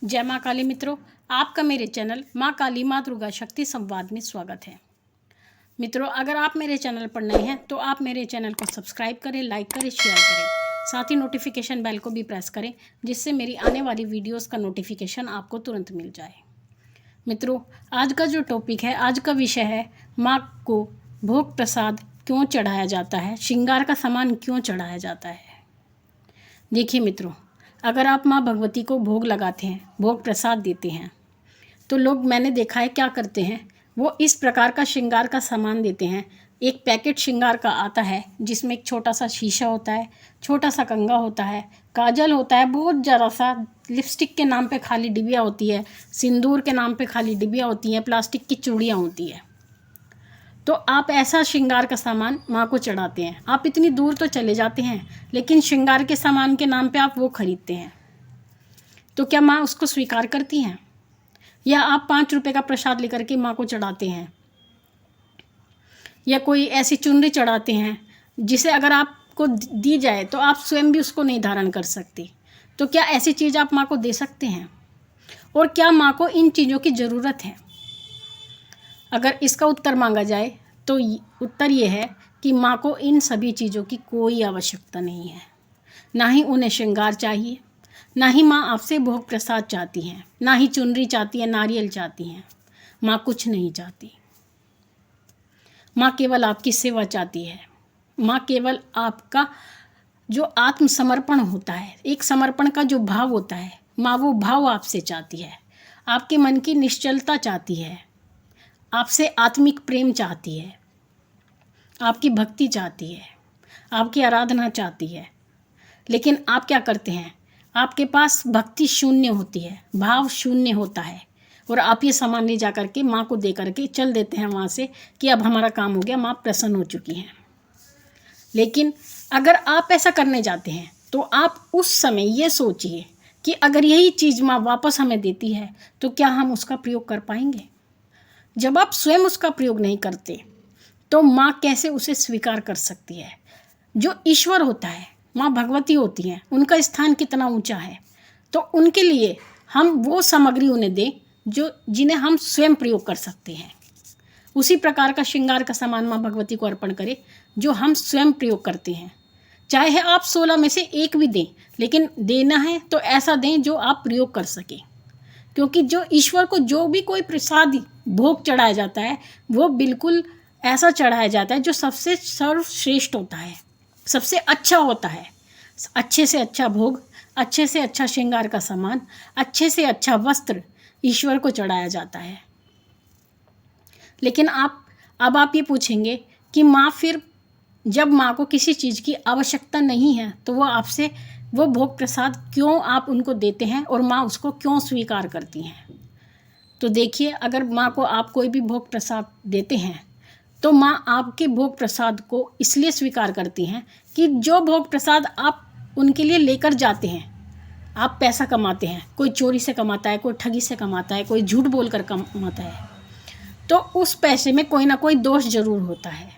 जय माँ काली मित्रों, आपका मेरे चैनल माँ काली माँ दुर्गा शक्ति संवाद में स्वागत है। मित्रों, अगर आप मेरे चैनल पर नए हैं तो आप मेरे चैनल को सब्सक्राइब करें, लाइक करें, शेयर करें, साथ ही नोटिफिकेशन बेल को भी प्रेस करें जिससे मेरी आने वाली वीडियोस का नोटिफिकेशन आपको तुरंत मिल जाए। मित्रों, आज का जो टॉपिक है, आज का विषय है माँ को भोग प्रसाद क्यों चढ़ाया जाता है, श्रृंगार का सामान क्यों चढ़ाया जाता है। देखिए मित्रों, अगर आप माँ भगवती को भोग लगाते हैं, भोग प्रसाद देते हैं, तो लोग मैंने देखा है क्या करते हैं, वो इस प्रकार का श्रृंगार का सामान देते हैं। एक पैकेट श्रृंगार का आता है जिसमें एक छोटा सा शीशा होता है, छोटा सा कंघा होता है, काजल होता है, बहुत ज़रा सा लिपस्टिक के नाम पे खाली डिबिया होती है, सिंदूर के नाम पे खाली डिबिया होती हैं, प्लास्टिक की चूड़ियाँ होती हैं। तो आप ऐसा श्रृंगार का सामान माँ को चढ़ाते हैं। आप इतनी दूर तो चले जाते हैं लेकिन श्रृंगार के सामान के नाम पे आप वो खरीदते हैं, तो क्या माँ उसको स्वीकार करती हैं? या आप 5 रुपए का प्रसाद लेकर के माँ को चढ़ाते हैं, या कोई ऐसी चुनरी चढ़ाते हैं जिसे अगर आपको दी जाए तो आप स्वयं भी उसको नहीं धारण कर सकते। तो क्या ऐसी चीज़ आप माँ को दे सकते हैं? और क्या माँ को इन चीज़ों की ज़रूरत है? अगर इसका उत्तर मांगा जाए तो उत्तर ये है कि माँ को इन सभी चीज़ों की कोई आवश्यकता नहीं है। ना ही उन्हें श्रृंगार चाहिए, ना ही माँ आपसे भोग प्रसाद चाहती हैं, ना ही चुनरी चाहती है, नारियल चाहती हैं। माँ कुछ नहीं चाहती। माँ केवल आपकी सेवा चाहती है। माँ केवल आपका जो आत्मसमर्पण होता है, एक समर्पण का जो भाव होता है, माँ वो भाव आपसे चाहती है। आपके मन की निश्चलता चाहती है, आपसे आत्मिक प्रेम चाहती है, आपकी भक्ति चाहती है, आपकी आराधना चाहती है। लेकिन आप क्या करते हैं? आपके पास भक्ति शून्य होती है, भाव शून्य होता है, और आप ये सामान ले जा करके माँ को दे करके चल देते हैं वहाँ से कि अब हमारा काम हो गया, माँ प्रसन्न हो चुकी हैं। लेकिन अगर आप ऐसा करने जाते हैं तो आप उस समय ये सोचिए कि अगर यही चीज़ माँ वापस हमें देती है तो क्या हम उसका प्रयोग कर पाएंगे? जब आप स्वयं उसका प्रयोग नहीं करते तो माँ कैसे उसे स्वीकार कर सकती है? जो ईश्वर होता है, माँ भगवती होती हैं, उनका स्थान कितना ऊंचा है, तो उनके लिए हम वो सामग्री उन्हें दें जिन्हें हम स्वयं प्रयोग कर सकते हैं। उसी प्रकार का श्रृंगार का सामान माँ भगवती को अर्पण करें जो हम स्वयं प्रयोग करते हैं। चाहे आप 16 में से एक भी दें, लेकिन देना है तो ऐसा दें जो आप प्रयोग कर सकें। क्योंकि जो ईश्वर को जो भी कोई प्रसाद भोग चढ़ाया जाता है वो बिल्कुल ऐसा चढ़ाया जाता है जो सबसे सर्वश्रेष्ठ होता है, सबसे अच्छा होता है। अच्छे से अच्छा भोग, अच्छे से अच्छा श्रृंगार का सामान, अच्छे से अच्छा वस्त्र ईश्वर को चढ़ाया जाता है। लेकिन अब आप ये पूछेंगे कि माँ फिर जब माँ को किसी चीज़ की आवश्यकता नहीं है तो वो आपसे वो भोग प्रसाद क्यों आप उनको देते हैं और माँ उसको क्यों स्वीकार करती हैं? तो देखिए, अगर माँ को आप कोई भी भोग प्रसाद देते हैं तो माँ आपके भोग प्रसाद को इसलिए स्वीकार करती हैं कि जो भोग प्रसाद आप उनके लिए लेकर जाते हैं, आप पैसा कमाते हैं, कोई चोरी से कमाता है, कोई ठगी से कमाता है, कोई झूठ बोलकर कमाता है, तो उस पैसे में कोई ना कोई दोष जरूर होता है।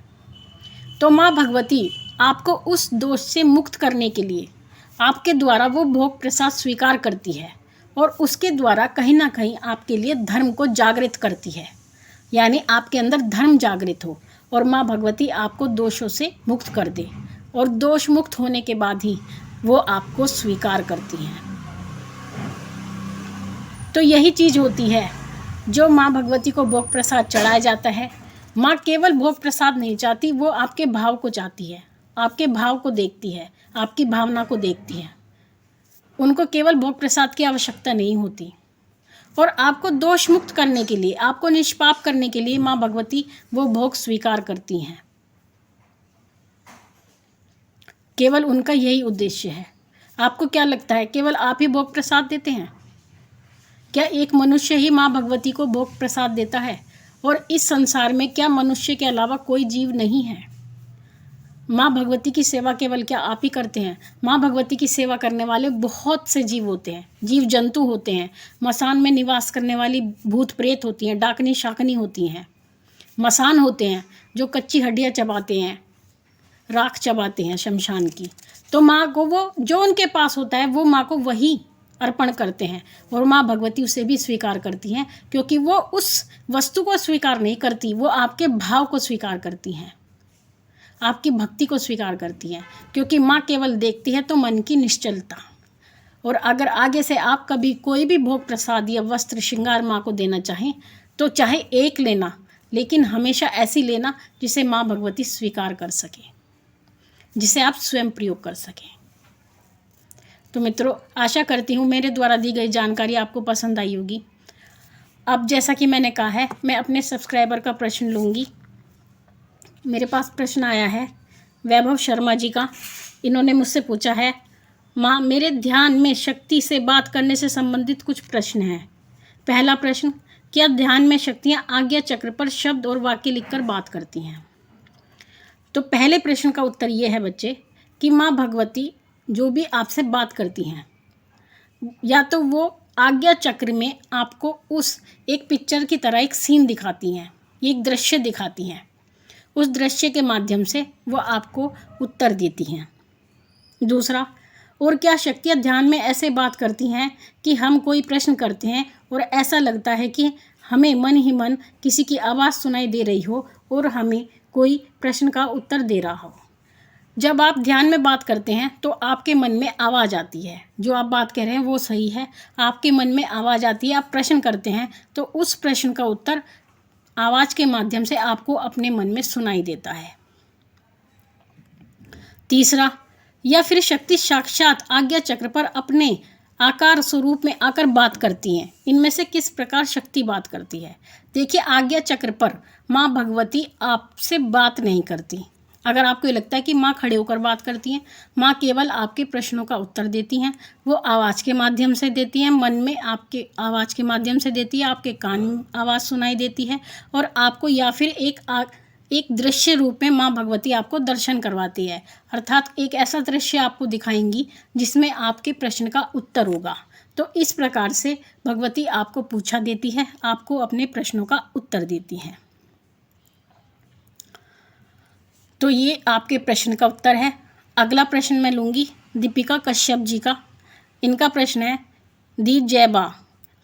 तो माँ भगवती आपको उस दोष से मुक्त करने के लिए आपके द्वारा वो भोग प्रसाद स्वीकार करती है और उसके द्वारा कहीं ना कहीं आपके लिए धर्म को जागृत करती है, यानी आपके अंदर धर्म जागृत हो और माँ भगवती आपको दोषों से मुक्त कर दे, और दोष मुक्त होने के बाद ही वो आपको स्वीकार करती हैं। तो यही चीज़ होती है जो माँ भगवती को भोग प्रसाद चढ़ाया जाता है। माँ केवल भोग प्रसाद नहीं चाहती, वो आपके भाव को चाहती है, आपके भाव को देखती है, आपकी भावना को देखती है। उनको केवल भोग प्रसाद की आवश्यकता नहीं होती, और आपको दोष मुक्त करने के लिए, आपको निष्पाप करने के लिए माँ भगवती वो भोग स्वीकार करती हैं। केवल उनका यही उद्देश्य है। आपको क्या लगता है केवल आप ही भोग प्रसाद देते हैं? क्या एक मनुष्य ही माँ भगवती को भोग प्रसाद देता है? और इस संसार में क्या मनुष्य के अलावा कोई जीव नहीं है? माँ भगवती की सेवा केवल क्या आप ही करते हैं? माँ भगवती की सेवा करने वाले बहुत से जीव होते हैं, जीव जंतु होते हैं, मसान में निवास करने वाली भूत प्रेत होती हैं, डाकनी शाकनी होती हैं, मसान होते हैं जो कच्ची हड्डियाँ चबाते हैं, राख चबाते हैं शमशान की। तो माँ को वो जो उनके पास होता है वो माँ को वही अर्पण करते हैं और माँ भगवती उसे भी स्वीकार करती हैं, क्योंकि वो उस वस्तु को स्वीकार नहीं करती, वो आपके भाव को स्वीकार करती हैं, आपकी भक्ति को स्वीकार करती हैं, क्योंकि माँ केवल देखती है तो मन की निश्चलता। और अगर आगे से आप कभी कोई भी भोग प्रसाद या वस्त्र श्रृंगार माँ को देना चाहें तो चाहे एक लेना, लेकिन हमेशा ऐसी लेना जिसे माँ भगवती स्वीकार कर सके, जिसे आप स्वयं प्रयोग कर सकें। तो मित्रों, आशा करती हूँ मेरे द्वारा दी गई जानकारी आपको पसंद आई होगी। अब जैसा कि मैंने कहा है, मैं अपने सब्सक्राइबर का प्रश्न लूँगी। मेरे पास प्रश्न आया है वैभव शर्मा जी का। इन्होंने मुझसे पूछा है, माँ मेरे ध्यान में शक्ति से बात करने से संबंधित कुछ प्रश्न हैं। पहला प्रश्न, क्या ध्यान में शक्तियाँ आज्ञा चक्र पर शब्द और वाक्य लिखकर बात करती हैं? तो पहले प्रश्न का उत्तर ये है बच्चे कि माँ भगवती जो भी आपसे बात करती हैं, या तो वो आज्ञा चक्र में आपको उस एक पिक्चर की तरह एक सीन दिखाती हैं, एक दृश्य दिखाती हैं। उस दृश्य के माध्यम से वो आपको उत्तर देती हैं। दूसरा, और क्या शक्तियाँ ध्यान में ऐसे बात करती हैं कि हम कोई प्रश्न करते हैं और ऐसा लगता है कि हमें मन ही मन किसी की आवाज़ सुनाई दे रही हो और हमें कोई प्रश्न का उत्तर दे रहा हो। जब आप ध्यान में बात करते हैं तो आपके मन में आवाज़ आती है, जो आप बात कह रहे हैं वो सही है, आपके मन में आवाज़ आती है, आप प्रश्न करते हैं तो उस प्रश्न का उत्तर आवाज़ के माध्यम से आपको अपने मन में सुनाई देता है। तीसरा, या फिर शक्ति साक्षात आज्ञा चक्र पर अपने आकार स्वरूप में आकर बात करती हैं। इनमें से किस प्रकार शक्ति बात करती है? देखिए, आज्ञा चक्र पर माँ भगवती आपसे बात नहीं करती। अगर आपको ये लगता है कि माँ खड़े होकर बात करती हैं, माँ केवल आपके प्रश्नों का उत्तर देती हैं। वो आवाज़ के माध्यम से देती हैं, मन में आपके आवाज़ के माध्यम से देती है, आपके कान में आवाज़ सुनाई देती है और आपको या फिर एक दृश्य रूप में माँ भगवती आपको दर्शन करवाती है, अर्थात एक ऐसा दृश्य आपको दिखाएंगी जिसमें आपके प्रश्न का उत्तर होगा। तो इस प्रकार से भगवती आपको पूछा देती है, आपको अपने प्रश्नों का उत्तर देती हैं। तो ये आपके प्रश्न का उत्तर है। अगला प्रश्न मैं लूँगी दीपिका कश्यप जी का। इनका प्रश्न है, दी जय बा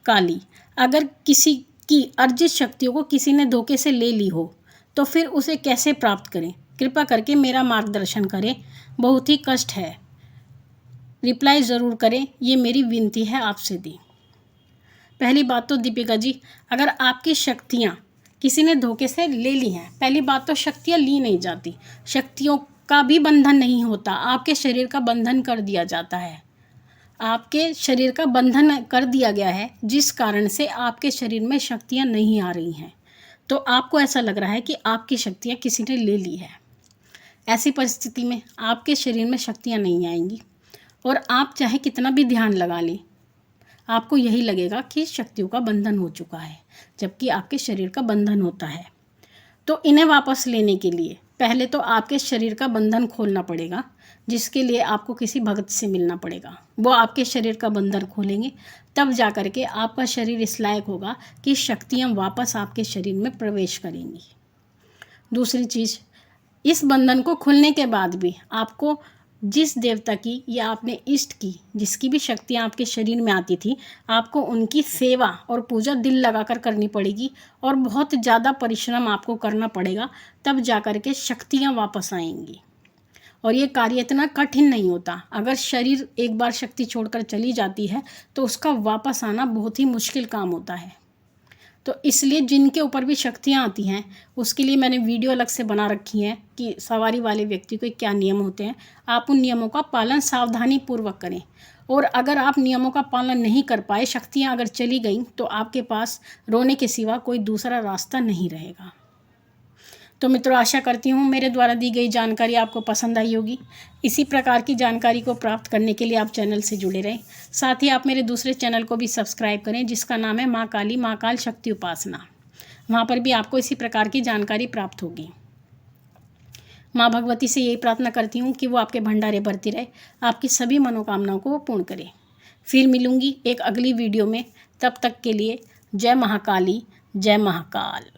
काली, अगर किसी की अर्जित शक्तियों को किसी ने धोखे से ले ली हो तो फिर उसे कैसे प्राप्त करें? कृपया करके मेरा मार्गदर्शन करें, बहुत ही कष्ट है, रिप्लाई ज़रूर करें, ये मेरी विनती है आपसे दी। पहली बात तो दीपिका जी, अगर आपकी शक्तियाँ किसी ने धोखे से ले ली हैं, पहली बात तो शक्तियाँ ली नहीं जाती, शक्तियों का भी बंधन नहीं होता, आपके शरीर का बंधन कर दिया जाता है। आपके शरीर का बंधन कर दिया गया है, जिस कारण से आपके शरीर में शक्तियाँ नहीं आ रही हैं। तो आपको ऐसा लग रहा है कि आपकी शक्तियाँ किसी ने ले ली है। ऐसी परिस्थिति में आपके शरीर में शक्तियाँ नहीं आएंगी और आप चाहे कितना भी ध्यान लगा लें, आपको यही लगेगा कि शक्तियों का बंधन हो चुका है, जबकि आपके शरीर का बंधन होता है। तो इन्हें वापस लेने के लिए पहले तो आपके शरीर का बंधन खोलना पड़ेगा, जिसके लिए आपको किसी भक्त से मिलना पड़ेगा। वो आपके शरीर का बंधन खोलेंगे, तब जा कर के आपका शरीर इस लायक होगा कि शक्तियाँ वापस आपके शरीर में प्रवेश करेंगी। दूसरी चीज़, इस बंधन को खुलने के बाद भी आपको जिस देवता की या अपने इष्ट की जिसकी भी शक्तियाँ आपके शरीर में आती थी, आपको उनकी सेवा और पूजा दिल लगाकर करनी पड़ेगी और बहुत ज़्यादा परिश्रम आपको करना पड़ेगा, तब जा कर के शक्तियाँ वापस आएंगी। और ये कार्य इतना कठिन नहीं होता। अगर शरीर एक बार शक्ति छोड़कर चली जाती है तो उसका वापस आना बहुत ही मुश्किल काम होता है। तो इसलिए जिनके ऊपर भी शक्तियाँ आती हैं उसके लिए मैंने वीडियो अलग से बना रखी हैं कि सवारी वाले व्यक्ति को क्या नियम होते हैं। आप उन नियमों का पालन सावधानी पूर्वक करें, और अगर आप नियमों का पालन नहीं कर पाए, शक्तियाँ अगर चली गई, तो आपके पास रोने के सिवा कोई दूसरा रास्ता नहीं रहेगा। तो मित्रों, आशा करती हूँ मेरे द्वारा दी गई जानकारी आपको पसंद आई होगी। इसी प्रकार की जानकारी को प्राप्त करने के लिए आप चैनल से जुड़े रहें। साथ ही आप मेरे दूसरे चैनल को भी सब्सक्राइब करें, जिसका नाम है माँ काली माँ काल शक्ति उपासना। वहाँ पर भी आपको इसी प्रकार की जानकारी प्राप्त होगी। माँ भगवती से यही प्रार्थना करती हूँ कि वो आपके भंडारे भरती रहे, आपकी सभी मनोकामनाओं को पूर्ण करे। फिर मिलूँगी एक अगली वीडियो में, तब तक के लिए जय महाकाली, जय महाकाल।